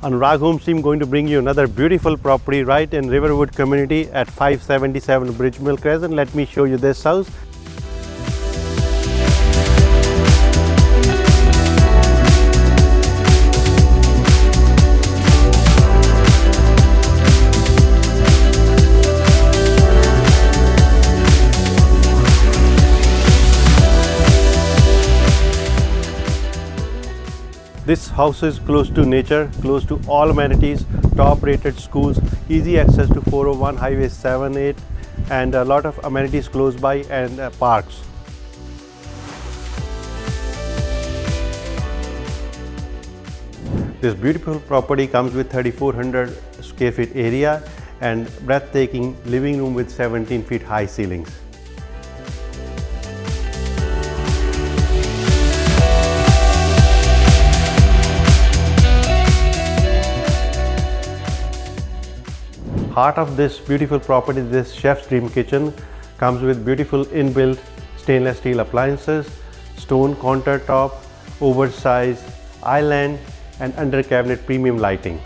Anurag Homes team going to bring you another beautiful property right in Riverwood community at 577 Bridgemill, Crescent. Let me show you this house. This house is close to nature, close to all amenities, top rated schools, easy access to 401, highway 78, and a lot of amenities close by and parks. This beautiful property comes with 3,400 square feet area and breathtaking living room with 17 feet high ceilings. Heart of this beautiful property, this chef's dream kitchen, comes with beautiful inbuilt stainless steel appliances, stone countertop, oversized island and under cabinet premium lighting.